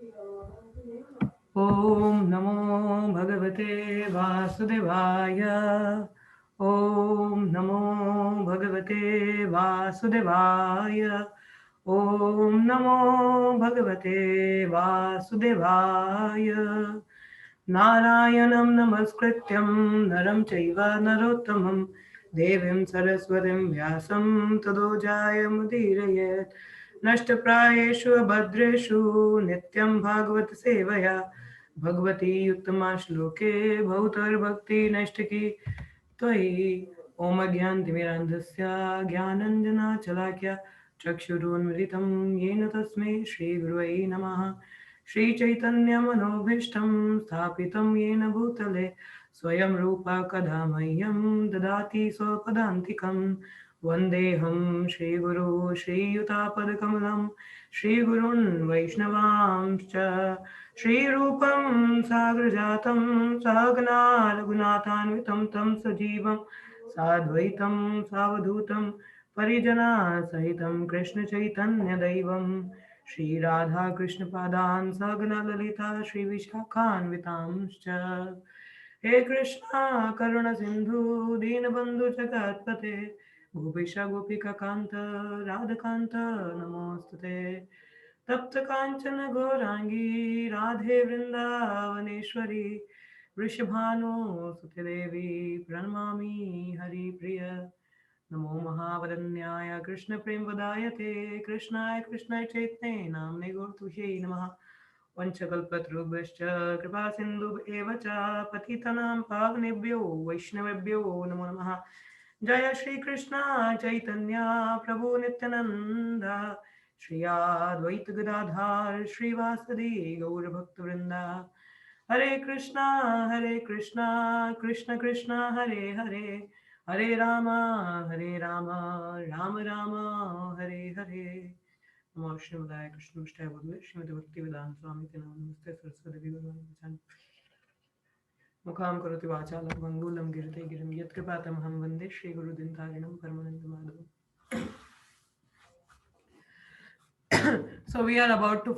ओम नमो भगवते वासुदेवाय। ओम नमो भगवते वासुदेवाय। ओम नमो भगवते वासुदेवाय। नारायणं नमस्कृत्यं नरं चैव नरोत्तमं देवीं सरस्वतीं व्यासं ततो जयमुदीरयेत्। नष्टप्रायेषु भद्रेषु नित्यं भागवत सेवया भगवती उत्तमा श्लोके भवतर्भक्ति नष्टकी त्वयि। ओम ज्ञानतिमिरान्धस्य ज्ञानञ्जनाशलाकया चक्षुरुन्मिलितं येन तस्मै श्रीगुरवे नमः। श्रीचैतन्यमनोभीष्टं स्थापितं येन भूतले स्वयं रूपा कदा मह्यं ददाति स्वपदान्तिकं। वन्देऽहं श्रीगुरो श्रीयुतापदकमलं श्रीगुरुन् वैष्णवांश्च श्रीरूपं साग्रजातं सहगना रघुनाथान्वितं तं सजीवं साद्वैतं सावधूतं परिजनासहितं कृष्णचैतन्यदैवं श्री राधा कृष्ण पादान् सगना ललिता श्री विशाखान्वितांश्च। हे कृष्णा करुण सिंधु दीनबंधु जगत्पते गोपीश गोपिका कांत राधकांत नमोस्तुते। तप्त कांचन गौरांगी राधे वृंदावनेश्वरी वृषभानु देवी प्रणमामि हरिप्रिय। नमो महावदन्याय कृष्णप्रेमवदायते कृष्णाय कृष्णाय चैतन्ये नाम्ने गौरतुषे नमः। वंशकल्पतरुभ्यश्च कृपा सिन्धुभ्येव च पतितानां पावनेभ्यो वैष्णवेभ्यो नमो नमः। जय श्री कृष्ण चैतन्य प्रभु नित्यानंद श्री अद्वैत गदाधर श्रीवासदि गौरभक्तवृंदा। हरे कृष्णा कृष्ण कृष्ण हरे हरे हरे राम राम राम हरे हरे। नमो श्रीमदाय कृष्णष्टाय बोले श्रीमती भक्ति वेदांत स्वामी के नाम नमस्ते सरस्वती भगवान मुखाम करोति वाचालं मंगूलं गिरते गिरिं यत्कृपातमहं वन्दे श्रीगुरुदिनतारिणं परमानन्दमाधवम्। So we are about to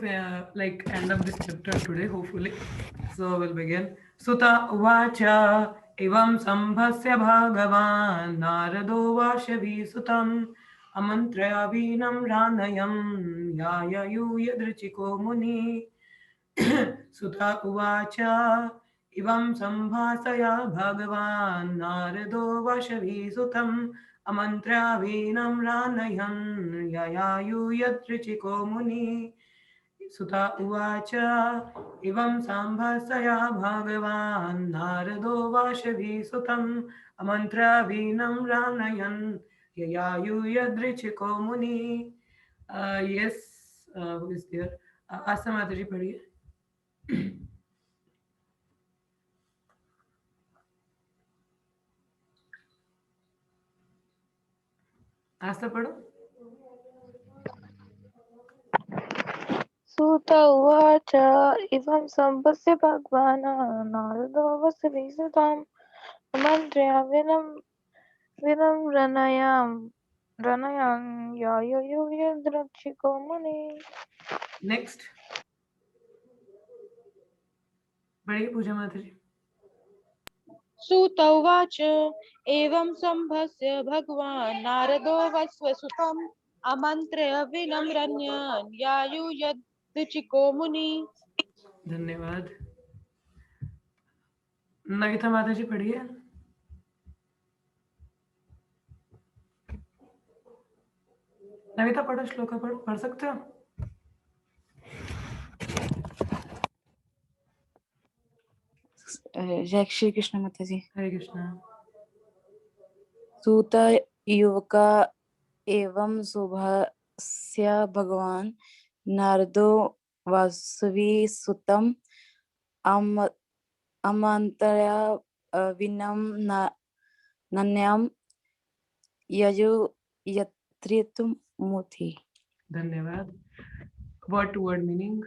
like end up this chapter today, hopefully. So we'll begin. Sutta uvacha evam sambhasya bhagavan narado vashavi sutam amantrayavinam ranayam yayayu yadrichiko muni. Sutta uvacha इवं सम्भासया भगवान् नारदो वशवीसुतम् अमन्त्रावीनं रानयन् ययायुयदृचिको मुनि। सुता उवाच इवं सम्भासया भगवान् नारदो वशवीसुतम् अमन्त्रावीनं रानयन् ययायुयदृचिको मुनि। Yes, who is there? आस्था माता जी पढ़िए। आस्था पढ़ो। सूत उवाच इदं सम्पस्य भगवान् नारदो वसुभिसुताम् आमन्त्र्य रणयन् यायुयुर्द्रक्षिको मुनिः। नेक्स्ट पढ़िए पूजा माता जी। सूत उवाच एवं सम्भस्य भगवान् नारदो वस्वसुतम् आमन्त्र्य विनम्रन्यन् यायुयदृचिको मुनि। धन्यवाद। नविता माता जी पढ़िए। नविता पढ़ो, श्लोका पढ़ो, पढ़ सकते हो? जय श्री कृष्ण माता जी। हरे कृष्णा। सूत युवक एवं शुभस्य भगवान नारदो वासवी सुतम अमंतया विनम नन्याम यजु यत्रितुम मुथि। धन्यवाद। Word to word meaning.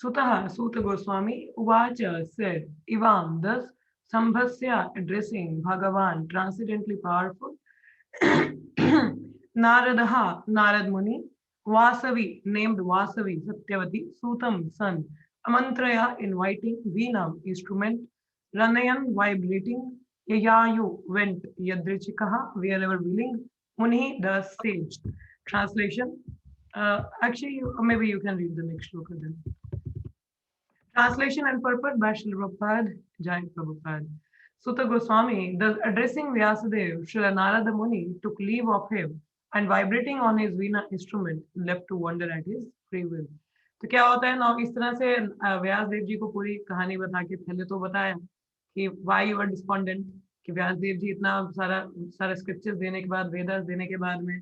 Sutaha, Suta Goswami, Uvacha said, Ivam, thus, Sambhasya, addressing Bhagavan, transcendently powerful, Naradaha, Narad Muni, Vasavi, named Vasavi, Satyavati, Sutam, son, Amantraya, inviting, Veenam, instrument, Ranayan, vibrating, Yayayu, went, Yadrichikaha, wherever willing, Muni, the sage. Translation. Actually, maybe you can read the next shloka then. Translation and purport by Srila Prabhupada, Jai Prabhupada. Sutta Goswami, thus addressing Vyasadeva, Srila Narada Muni took leave of him and vibrating on his veena instrument, left to wonder at his free will. तो क्या होता है ना, इस तरह से व्यास देव जी को पूरी कहानी बता के पहले तो बताया कि why you are despondent, कि व्यास देव जी इतना सारा सारा स्क्रिप्चर्स देने के बाद, वेदास देने के बाद में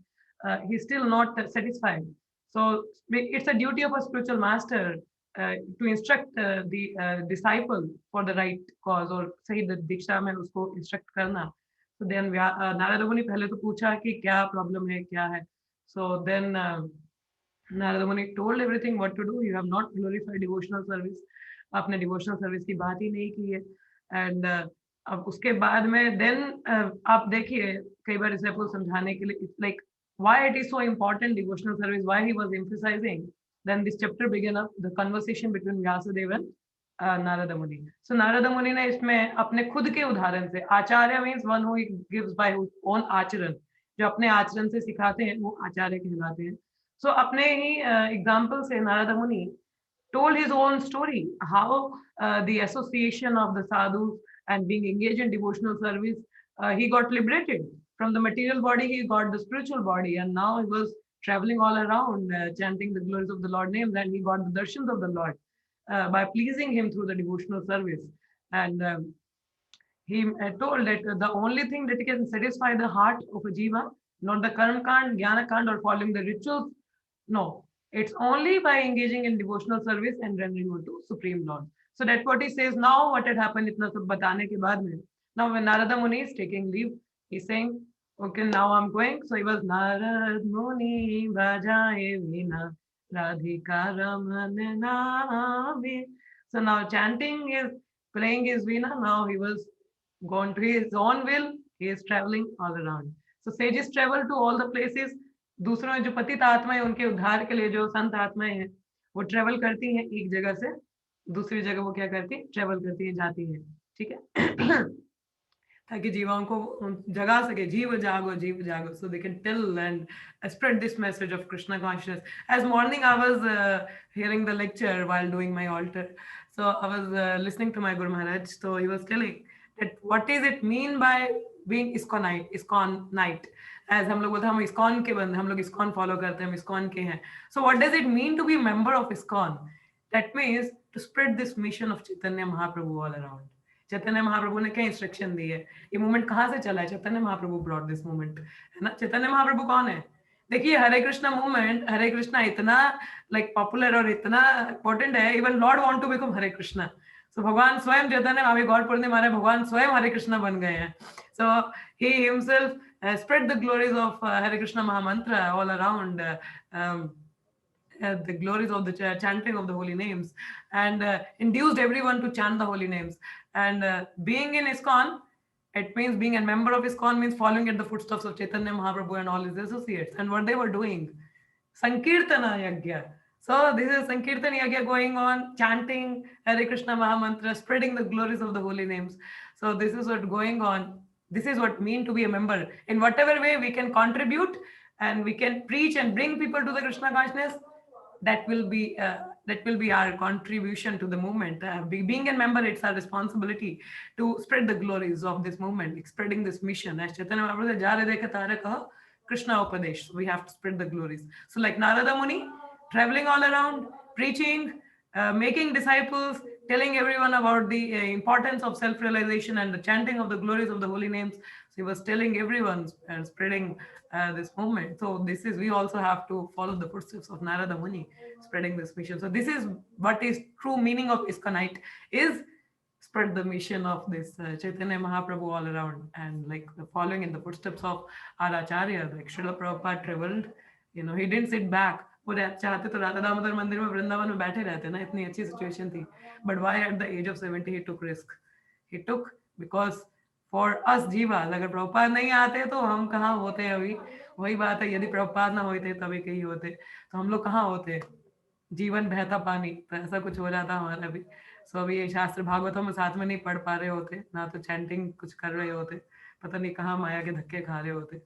he is still not satisfied. So it's a duty of a spiritual master to instruct the disciple for the right cause, और सही दीक्षा में उसको instruct करना. So then नारद मुनि पहले तो पूछा कि क्या problem है, क्या है. So then Narada Muni told everything what to do. You have not glorified devotional service. आपने devotional service की बात ही नहीं की है. And अब उसके बाद में then आप देखिए कई बार disciple समझाने के लिए it's like why it is so important devotional service, why he was emphasizing. Then this chapter began up the conversation between Vyasadeva and Narada Muni. So Narada Muni ने इसमें अपने खुद के उदाहरण से, आचार्य means one who gives by his own आचरण, जो अपने आचरण से सिखाते हैं वो आचार्य कहलाते हैं. So अपने ही एग्जाम्पल से Narada Muni told his own story, how the association of the sadhus and being engaged in devotional service, he got liberated from the material body, he got the spiritual body, and now he was traveling all around chanting the glories of the Lord names, and he got the darshans of the Lord by pleasing him through the devotional service. And he told that the only thing that can satisfy the heart of a jiva, not the karma kand, jnana kand, or following the rituals. No, it's only by engaging in devotional service and rendering unto Supreme Lord. So that's what he says. Now what had happened itna sab batane ke baad mein. Now when Narada Muni is taking leave, he's saying, okay, now I'm going. So he was Narad Muni bajaye veena Radhika Raman naame. So now chanting is playing his veena. Now he was gone to his own will. He is traveling all around. So sages travel to all the places. दूसरों में जो पतित आत्माएं उनके उद्धार के लिए जो संत आत्माएं हैं वो ट्रेवल करती हैं एक जगह से दूसरी जगह, वो क्या करती है, ट्रेवल करती है, जाती है. ठीक है. ताकि जीवाओं को जगा सके, जीव जागो, so they can tell and spread this message of Krishna consciousness. As morning I was hearing the lecture while doing my altar, so I was listening to my Guru Maharaj, so he was telling that what does it mean by being ISKCON night. As हम लोग बोलते हैं हम ISKCON के बंदे, हम लोग ISKCON follow करते हैं, हम ISKCON के हैं. So what does it mean to be a member of ISKCON? That means to spread this mission of Chaitanya Mahaprabhu all around. Chaitanya Mahaprabhu ने क्या इंस्ट्रक्शन दी है, ये मूवमेंट कहाँ से चला है, Chaitanya Mahaprabhu brought this movement, है ना. चैतन्य महाप्रभु कौन है? देखिए हरे कृष्णा मूवमेंट, हरे कृष्णा इतना लाइक पॉपुलर और इतना इम्पोर्टेंट है, even lord want to become Hare Krishna. So भगवान स्वयं चैतन्य अभी गौर पूर्णिमा हमारे भगवान स्वयं हरे कृष्णा बन गए हैं. So he himself spread the glories of Hare Krishna mahamantra all around, the glories of the chanting of the holy names, and induced everyone to chant the holy names. And being in ISKCON, it means being a member of ISKCON means following at the footsteps of Chaitanya Mahaprabhu and all his associates. And what they were doing, Sankirtana Yagya. So this is Sankirtan Yagya going on, chanting Hare Krishna Mahamantra, spreading the glories of the holy names. So this is what going on. This is what mean to be a member. In whatever way we can contribute and we can preach and bring people to the Krishna consciousness, that will be our contribution to the movement. Being a member, it's our responsibility to spread the glories of this movement, spreading this mission. As Chaitanya Mahaprabhu said, "Jare dekha tare kaho Krishna Upadesh." We have to spread the glories. So like Narada Muni, traveling all around, preaching, making disciples, telling everyone about the importance of self-realization and the chanting of the glories of the holy names. So he was telling everyone and spreading this movement. So this is, we also have to follow the footsteps of Narada Muni, spreading this mission. So this is what is true meaning of ISKCONite, is spread the mission of this Chaitanya Mahaprabhu all around, and like following in the footsteps of our Acharya, like Srila Prabhupada traveled, you know, he didn't sit back. वो चाहते तो राधा दामोदर मंदिर में वृंदावन में बैठे रहते ना, इतनी अच्छी सिचुएशन थी. But why at the age of 70 he took risk? He took because for us जीवा, अगर प्रभुपाद नहीं आते तो हम कहाँ होते अभी. वही बात है, यदि प्रभुपाद ना होते तभी कहीं होते तो हम लोग कहाँ होते, जीवन बहता पानी, तो ऐसा कुछ हो जाता हमारा भी। सो अभी ये शास्त्र भागवत हम साथ में नहीं पढ़ पा रहे होते, ना तो चैंटिंग कुछ कर रहे होते, पता नहीं कहाँ माया के धक्के खा रहे होते।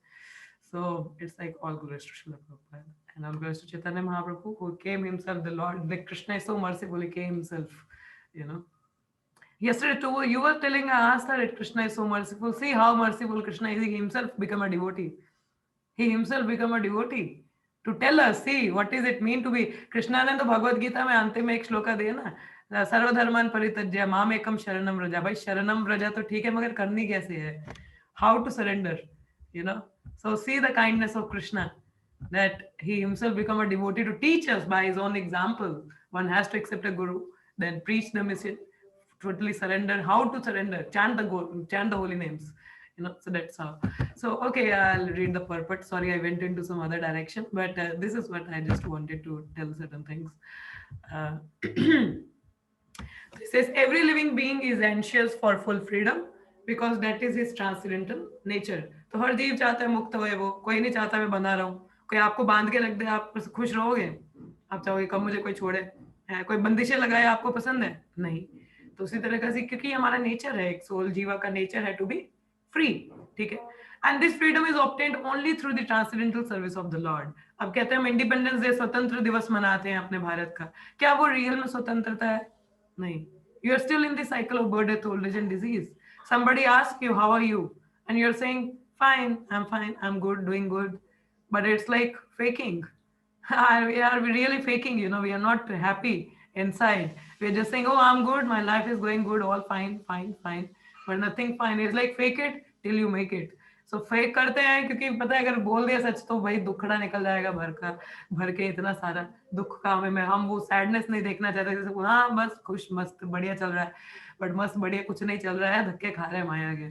सो it's like all glories to Srila Prabhupada and all glories to Chaitanya Mahaprabhu who came himself, the Lord, like Krishna is so merciful, he came himself, you know. Yesterday too, you were telling, I asked her that Krishna is so merciful. See how merciful Krishna is. He himself become a devotee. He himself become a devotee to tell us, see what is it mean to be. Krishna ने तो भगवत गीता में अंतिम में एक श्लोका दिया ना, सर्वधर्मान परित्यज्य माम एकम शरणम व्रजा। भाई शरणम व्रजा तो ठीक है, मगर करनी कैसे है, how to surrender, you know. So see the kindness of Krishna, that he himself become a devotee to teach us by his own example. One has to accept a guru, then preach the mission, totally surrender, how to surrender, chant the holy names, you know. So that's how. So okay, I'll read the purport. Sorry, I went into some other direction, but this is what I just wanted to tell certain things. It says every living being is anxious for full freedom because that is his transcendental nature. तो हर जीव चाहता है मुक्त होए, वो कोई नहीं चाहता मैं बंधा रहूं। कोई आपको बांध के रख दे, आप खुश रहोगे? आप चाहोगे कब मुझे कोई छोड़े? कोई बंदिशें लगाए, आपको पसंद है? नहीं। तो उसी तरह से, क्योंकि हमारा नेचर है, एक सोल जीवा का नेचर है टू बी फ्री, ठीक है। And this freedom is obtained only through the transcendental service of the Lord. अब कहते हैं हम इंडिपेंडेंस डे, स्वतंत्र दिवस मनाते हैं अपने भारत का, क्या वो रियल में स्वतंत्रता है? नहीं। You are still in the cycle of birth, death, old age and disease. Somebody asks you, how are you? And you're saying, fine, I'm good, doing good. But it's like faking. We are really faking, you know. We are not happy inside. We're just saying, oh, I'm good, my life is going good, all fine. But nothing fine. It's like fake it till you make it. So fake करते हैं क्योंकि पता है अगर बोल दिया सच तो भाई दुखड़ा निकल जाएगा भर के इतना सारा दुख का हमें, हम वो सैडनेस नहीं देखना चाहते, जैसे हाँ बस खुश मस्त बढ़िया चल रहा है, बट मस्त बढ़िया कुछ नहीं चल रहा है, धक्के खा रहे हैं माया के।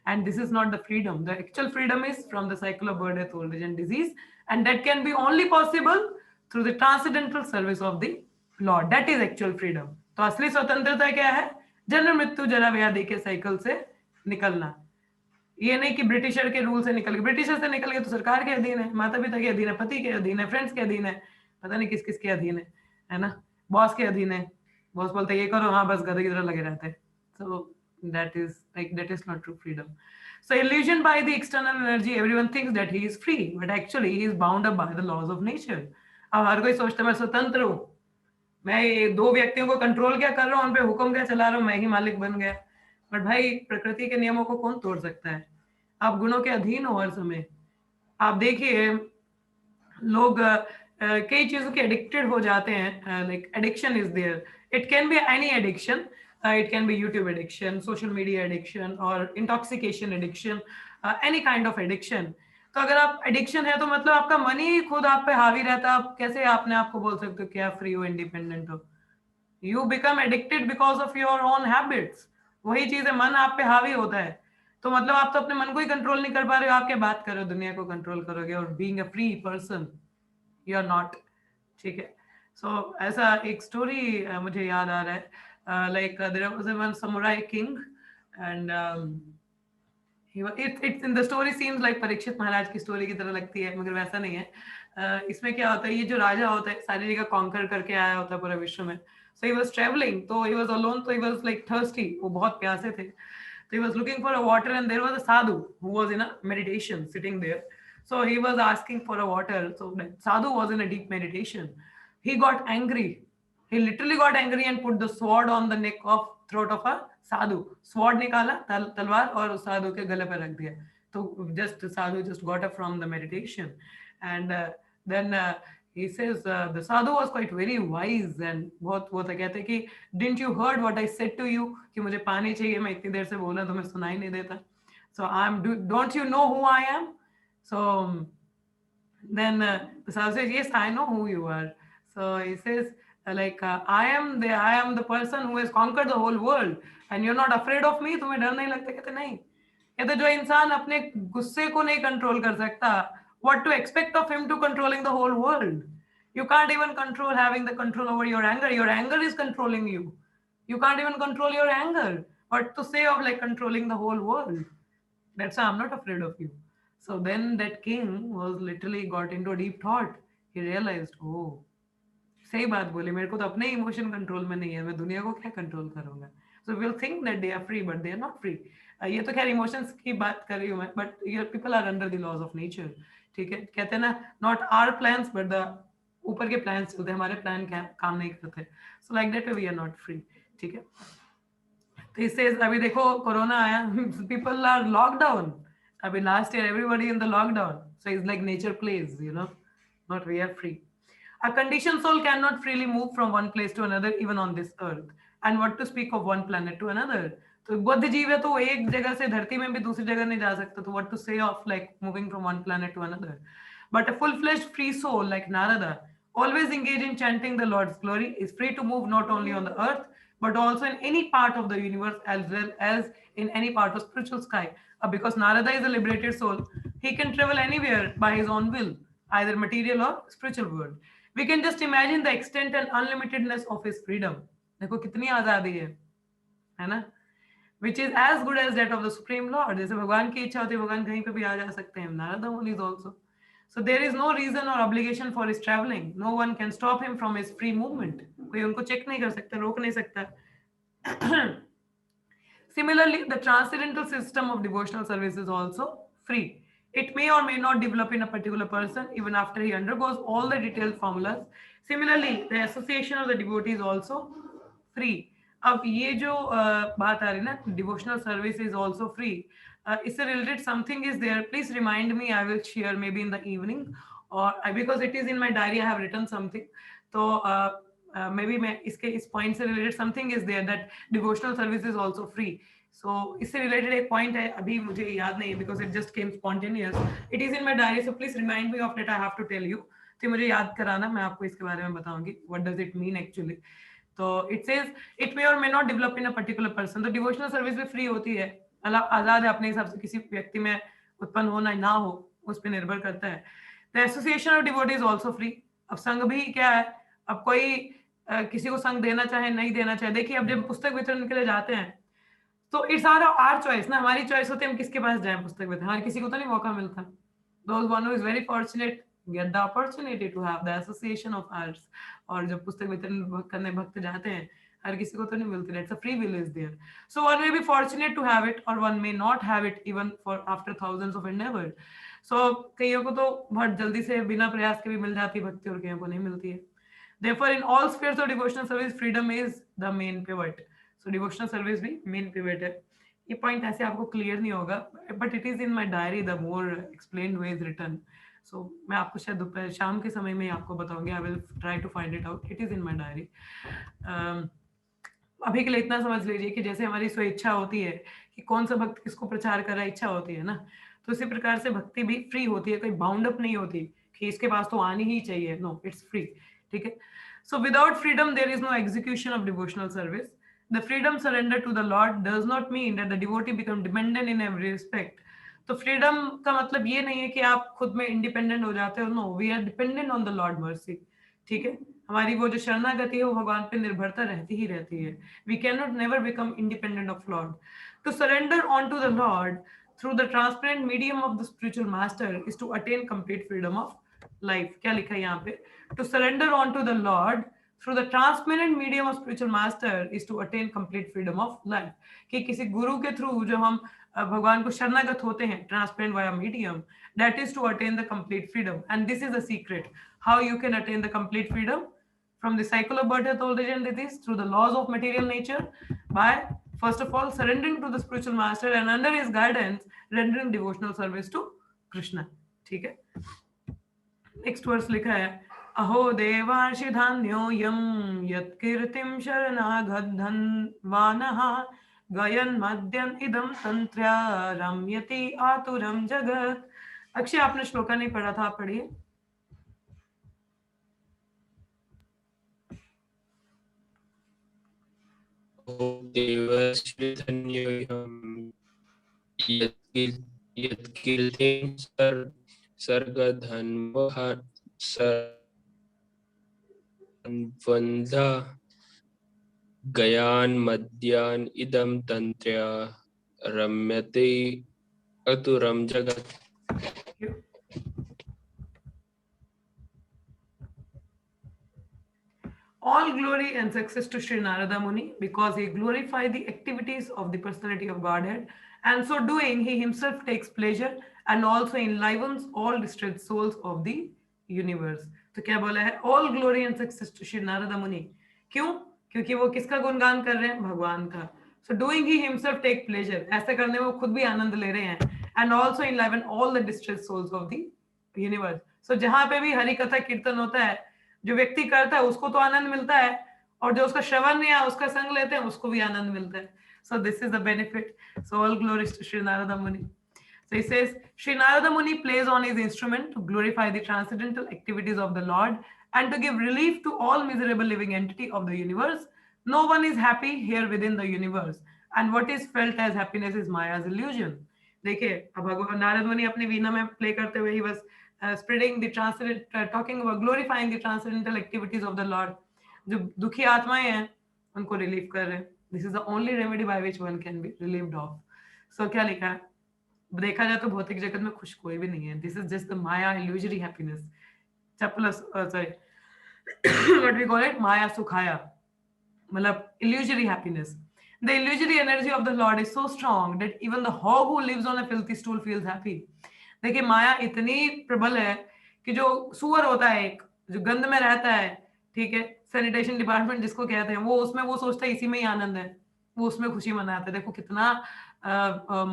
And this is not the freedom. The actual freedom is from the cycle of birth, death, old age and disease, and that can be only possible through the transcendental service of the Lord. That is actual freedom. तो असली स्वतंत्रता क्या है? जन्म मृत्यु जरा व्याधि के साइकिल से निकलना। ये नहीं कि ब्रिटिशर के रूल से निकल गए, ब्रिटिशर से निकल गए तो सरकार के अधीन है, माता पिता के अधीन है, पति के अधीन है, फ्रेंड्स के अधीन है, पता नहीं किस किस के अधीन है ना, बॉस के अधीन है, बॉस बोलते ये करो, हाँ बस गधे की तरह लगे रहते हैं। So that is not true freedom. So illusion by the external energy, everyone thinks that he is free, but actually he is bound up by the laws of nature. अब हर कोई सोचता है मैं स्वतंत्र हूँ, मैं दो व्यक्तियों को कंट्रोल क्या कर रहा हूँ, उन पे हुक्म क्या चला रहा हूँ, मैं ही मालिक बन गया। बट भाई प्रकृति के नियमों को कौन तोड़ सकता है? आप गुणों के अधीन हो हर समय। आप देखिए लोग कई चीजों के एडिक्टेड हो जाते हैं, like addiction is there, it can be any addiction, it can be YouTube addiction, social media addiction और intoxication addiction, any kind of addiction. तो अगर आप एडिक्शन है तो मतलब आपका मन ही खुद आप पे हावी रहता है, आप कैसे आपने आपको बोल सकते हो कि आप फ्री हो, इंडिपेंडेंट हो? You become addicted because of your own habits. वही चीज है, मन आप पे हावी होता है, तो मतलब आप तो अपने मन को ही कंट्रोल नहीं कर पा रहे हो, आप क्या बात करो दुनिया को कंट्रोल करोगे? और being a free person you are not, ठीक है। सो ऐसा एक स्टोरी मुझे याद आ रहा है, like there was one samurai king and it's in the story seems like Parikshit Maharaj की स्टोरी की तरह लगती है, मगर वैसा नहीं है। इसमें क्या होता है, ये जो राजा होता है सारी जगह कॉन्कर करके आया होता है पूरे विश्व में। So he was traveling, so he was alone, so he was like thirsty, वो बहुत प्यासे थे, so he was looking for a water and there was a sadhu who was in a meditation sitting there. So he was asking for a water, so that sadhu was in a deep meditation. He got angry, he literally got angry and put the sword on the neck of throat of a sadhu. Sword निकाला, तलवार, और उस साधु के गले पर रख दिया। तो just sadhu just got up from the meditation and then he says the sadhu was quite very wise and बहुत कहते हैं कि didn't you heard what I said to you कि मुझे पानी चाहिए, मैं इतनी देर से बोला तुम्हें सुनाई नहीं देता? So don't you know who I am? So then the sadhu says, yes, I know who you are. So he says like I am the person who has conquered the whole world and you're not afraid of me? तुम्हें डर नहीं लगता? कहते नहीं। कहते जो इंसान अपने गुस्से को नहीं कंट्रोल कर सकता, what to expect of him to controlling the whole world? You can't even control having the control over your anger. Your anger is controlling you. You can't even control your anger. What to say of like controlling the whole world? That's why I'm not afraid of you. So then that king was literally got into a deep thought. He realized, oh, सही बात बोली, मेरे को तो अपने emotion control में नहीं है, मैं दुनिया को क्या कंट्रोल करूंगा. So will think that they are free but they are not free. ये तो खैर इमोशंस की बात कर रही हूँ मैं, but your people are under the laws of nature. ठीक है, कहते हैं ना, not our plans but the ऊपर के प्लान चलते हैं, हमारे प्लान काम नहीं करते. So like that we are not free. ठीक है, तो इससे अभी देखो कोरोना आया, पीपल आर लॉकडाउन. अभी last year everybody in the lockdown. So it's like nature plays, you know, not we are free. A conditioned soul cannot freely move from one place to another even on this earth, and what to speak of one planet to another. तो बुद्ध जीव है तो वो एक जगह से धरती में भी दूसरी जगह नहीं जा सकता, तो what to say of like moving from one planet to another. But a full-fledged free soul like Narada, always engaged in chanting the Lord's glory, is free to move not only on the earth but also in any part of the universe as well as in any part of spiritual sky. Because Narada is a liberated soul, he can travel anywhere by his own will, either material or spiritual world. We can just imagine the extent and unlimitedness of his freedom. देखो कितनी आजादी है ना? Which is as good as that of the Supreme Lord. जैसे भगवान की इच्छा होती है भगवान कहीं पे भी आ जा सकते हैं. Narada Muni is also. So there is no reason or obligation for his traveling. No one can stop him from his free movement. कोई उनको चेक नहीं कर सकता, रोक नहीं सकता. Similarly, the transcendental system of devotional service is also free. It may or may not develop in a particular person even after he undergoes all the detailed formulas. Similarly, the association of the devotee is also free. अब ये जो बात आ रही ना, devotional service is also free. इससे related something is there. Please remind me. I will share maybe in the evening, or because it is in my diary. I have written something. तो maybe मैं इसके इस point से related something is there that devotional service is also free. So इससे related एक point है, अभी मुझे याद नहीं है because it just came spontaneous. It is in my diary, so please remind me of that. I have to tell you. तो मुझे याद कराना, मैं आपको इसके बारे में बताऊंगी. What does it mean actually? तो it says it may or may not develop in a particular person. तो devotional service भी free होती है, आजाद है अपने हिसाब से, किसी व्यक्ति में उत्पन्न होना ना हो उस पर निर्भर करता है. The association of devotees is also free. अब संघ भी क्या है, अब कोई किसी को संघ देना चाहे नहीं देना चाहे. देखिए अब जब पुस्तक वितरण के लिए जाते हैं तो इट्स आवर चॉइस ना, हमारी चॉइस होती है हम किसके पास जाएं पुस्तक वितरण. हर किसी को तो नहीं मौका मिलता. Those one who is very fortunate get the opportunity to have the association of arts. और जब पुस्तक वितरण करने भक्त जाते हैं, हर किसी को तो नहीं मिलती. That's a free will is there. So one may be fortunate to have it, or one may not have it even for after thousands of endeavor. So कईयों को तो बहुत जल्दी से बिना प्रयास के भी मिल जाती है भक्ति, और कईयों को नहीं मिलती है. Therefore, in all spheres of devotional service, freedom is the main pivot. So devotional service भी main pivot है. ये पॉइंट ऐसे आपको क्लियर नहीं होगा, but it is in my diary. The more explained way is written. So मैं आपको शायद दोपहर शाम के समय में आपको बताऊंगी. I will try to find it out. It is in my diary. अभी के लिए इतना समझ लीजिए कि जैसे हमारी स्वेच्छा होती है कि कौन सा भक्त किसको प्रचार कर रहा है, इच्छा होती है ना, तो इसी प्रकार से भक्ति भी फ्री होती है. कोई बाउंड अप नहीं होती कि इसके पास तो आनी ही चाहिए. No, it's free. ठीक है. So without freedom there is no execution of devotional service. The freedom surrender to the Lord does not mean that the devotee become dependent in every respect. तो freedom का मतलब ये नहीं है कि आप खुद में independent हो जाते हो. No, we are dependent on the Lord mercy. ठीक है, हमारी वो जो शरणागति है वो भगवान पे निर्भरता रहती ही रहती है. We cannot never become independent of Lord. To surrender onto the Lord through the transparent medium of the spiritual master is to attain complete freedom of life. क्या लिखा है यहाँ पे? To surrender onto the Lord through the transparent medium of spiritual master is to attain complete freedom of life. कि किसी गुरु के through जो हम भगवान को शरणागत होते हैं, transparent via medium, that is to attain the complete freedom. And this is the secret how you can attain the complete freedom from the cycle of birth, death, old age and disease, through the laws of material nature, by first of all surrendering to the spiritual master and under his guidance rendering devotional service to Krishna. ठीक है. Next verse लिखा है, अहो देवार्षि धान्योऽयं यत्कीर्तिं शरणागतधन्वानः गयन् मद्यन् इदं तन्त्र्या रम्यति आतुरं जगत्. अक्षय आपने श्लोका नहीं पढ़ा था, आप पढ़िए. देवार्षि धान्योऽयं यत्कीर्तिं सर्गधन्वः सर्वन्धा गयान् मद्यान् इदं तन्त्र्या रम्यते अतुरं जगत्. All glory and success to Sri Narada Muni, because he glorified the activities of the personality of Godhead, and so doing, he himself takes pleasure and also enlivens all distressed souls of the universe. तो क्या बोला है? All glory and success to Sri Narada Muni. क्यों? क्योंकि वो किसका गुणगान कर रहे हैं? भगवान का. So doing he himself take pleasure. ऐसा करने में वो खुद भी आनंद ले रहे हैं. And also enliven all the distressed souls of the universe. So जहां पे भी हरि कथा कीर्तन होता है, जो व्यक्ति करता है उसको तो आनंद मिलता है, और जो उसका श्रवण या उसका संग लेते हैं उसको भी आनंद मिलता है. So this is the benefit. So all glories to Sri Narada Muni. So he says, Sri Narada Muni plays on his instrument to glorify the transcendental activities of the Lord and to give relief to all miserable living entity of the universe. No one is happy here within the universe, and what is felt as happiness is Maya's illusion. देखिए, अब भगवान नारद मुनि अपने वीणा में play करते हुए he was spreading the transcendent, talking about glorifying the transcendental activities of the Lord. जो दुखी आत्माएं हैं उनको रिलीफ कर रहे हैं. This is the only remedy by which one can be relieved of. So क्या लिखा है? देखा जाए तो भौतिक जगत में खुश कोई भी नहीं है. This is just the Maya illusory happiness. Sorry, what we call it, Maya Sukhaya. मतलब illusory happiness. The illusory energy of the Lord is so strong that even the hog who lives on a filthy stool feels happy. देखिए, माया इतनी प्रबल है कि जो सुअर होता है, एक जो गंद में रहता है, ठीक है, सैनिटेशन डिपार्टमेंट जिसको कहते हैं, वो उसमें वो सोचता है इसी में ही आनंद है, वो उसमें खुशी मनाता है. देखो कितना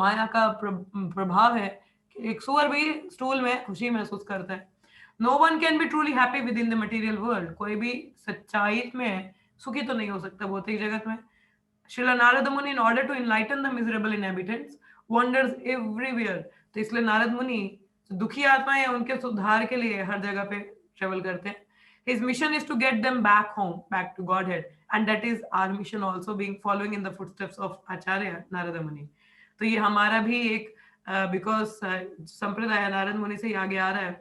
माया का प्रभाव है कि एक सुअर भी स्टूल में खुशी महसूस करता है. No one can be truly happy within the material world. कोई भी सच्चाई में सुखी तो नहीं हो सकता भौतिक जगत में. Srila Narada Muni, in order to enlighten the miserable inhabitants, wanders everywhere. तो इसलिए नारद मुनि दुखी आत्माएं हैं उनके सुधार के लिए हर जगह पे ट्रेवल करते हैं. His mission is to get them back home, back to Godhead, and that is our mission also, being following in the footsteps of Acharya Narada Muni. तो ये हमारा भी एक because संप्रदाय नारद मुनि से आगे आ रहा है,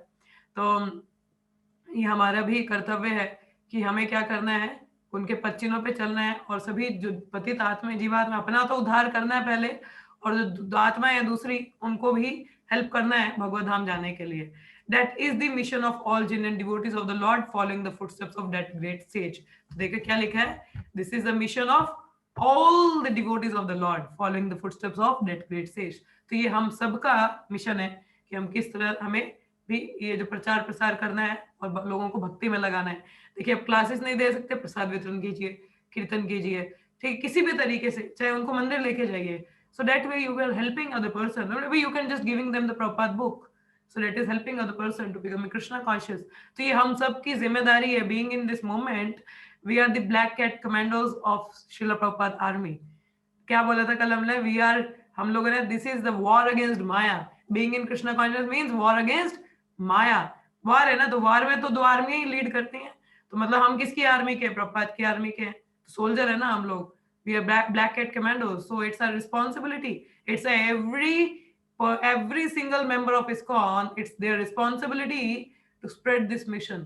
तो ये हमारा भी कर्तव्य है कि हमें क्या करना है, उनके पच्चीनों पे चलना है, और सभी जो पतित आत्मा जीवात्मा, अपना तो उद्धार करना है पहले, और जो आत्मा है दूसरी उनको भी हेल्प करना है भगवत धाम जाने के लिए. That is the mission of all jinn and devotees of the Lord, following the footsteps of that great sage. तो देखिए क्या लिखा है, this is the mission of all the devotees of the Lord, following the footsteps of that great sage. तो ये हम सबका mission है कि हम किस तरह हमें भी ये जो प्रचार प्रसार करना है और लोगों को भक्ति में लगाना है. देखिए, आप क्लासेस नहीं दे सकते, प्रसाद वितरण कीजिए, कीर्तन कीजिए, ठीक, किसी भी तरीके से, चाहे उनको मंदिर लेके जाइए. So that way you are helping other person. Maybe you can just giving them the Prabhupada book. So that is helping other person to become Krishna conscious. तो ये हम सब की जिम्मेदारी है. Being in this moment, we are the black cat commandos of Srila Prabhupada army. क्या बोला था कल हमने? We are, हम लोगों ने, this is the war against Maya. Being in Krishna conscious means war against Maya. वार है ना, तो वार में तो दो आर्मी ही लीड करती हैं. तो मतलब हम किसकी आर्मी के? प्रभुपाद की आर्मी के. सोल्जर है ना हम लोग. We are black cat commandos. So it's our responsibility. It's every single member of ISKCON, it's their responsibility to spread this mission,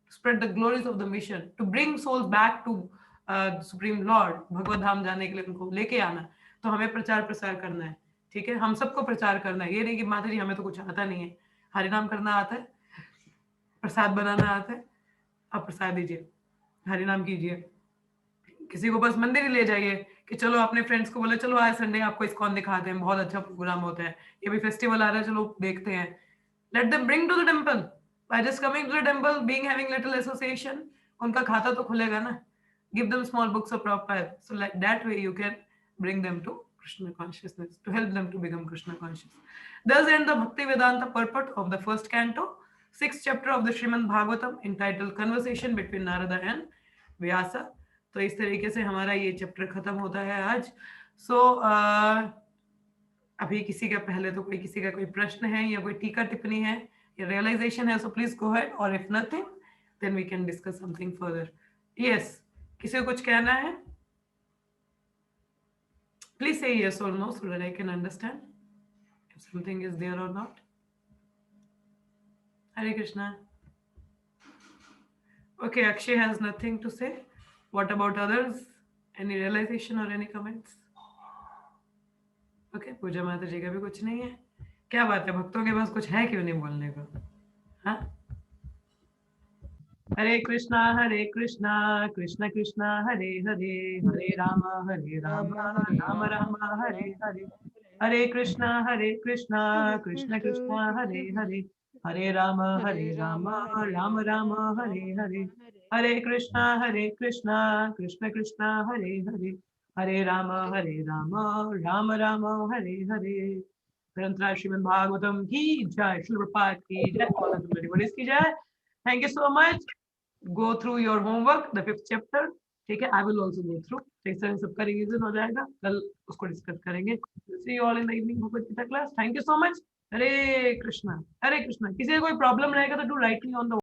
to spread the glories of the mission, to bring souls back to Supreme Lord. भगवत धाम जाने के लिए उनको लेके आना. तो हमें प्रचार प्रसार करना है, ठीक है, हम सबको प्रचार करना है. ये नहीं कि माता जी हमें तो कुछ आता नहीं है, हरिनाम करना आता है, प्रसाद बनाना आता है, आप प्रसाद दीजिए, हरिनाम कीजिए. किसी को बस मंदिर ही ले जाइए कि चलो अपने फ्रेंड्स को बोले चलो आज संडे आपको ISKCON दिखाते हैं, बहुत अच्छा प्रोग्राम होता है, ये भी फेस्टिवल आ रहा है, चलो देखते हैं. Let them bring to the temple. By just coming to the temple, being having little association, उनका खाता तो खुलेगा ना. Give them small books of proper, so like that way you can bring them to Krishna consciousness, to help them to become Krishna conscious. Thus ends the Bhakti Vedanta purport of the first canto, 6th chapter of the Srimad Bhagavatam, entitled Conversation between Narada and Vyasa. तो इस तरीके से हमारा ये chapter खत्म होता है आज. सो अभी किसी का पहले तो कोई किसी का कोई प्रश्न है या कोई टीका टिप्पणी है या रियलाइजेशन है, सो प्लीज गो अहेड, और if nothing then we can discuss something further. Yes, किसी को कुछ कहना है? Please say yes or no so that I can understand if something is there or not. Hare Krishna. Okay, Akshay has nothing to say. What about others? Any realization or any comments? Okay, पूजा माता जी का भी कुछ नहीं है. क्या बात है, भक्तों के पास कुछ है क्यों नहीं बोलने को? हाँ, Hare Krishna Krishna Krishna Hare Hare, Hare Rama Rama Rama Hare Hare. Hare Krishna Krishna Krishna Hare Hare, Hare Rama Rama Rama Hare Hare. Hare Krishna Krishna Krishna Hare Hare, Hare Rama Rama Rama Hare Hare. ग्रंथराज Shrimad Bhagavatam की जय, श्रील प्रभुपाद की जय, all the devotees की जय. Thank you so much. Go through your homework, the 5th chapter. ठीक है, I will also go through. ठीक है, सबका रिवीजन हो जाएगा, कल उसको डिस्कस करेंगे. See you all in the evening Bhagavad Gita class. Thank you so much. हरे कृष्णा. किसी को कोई प्रॉब्लम रहेगा तो do right me on the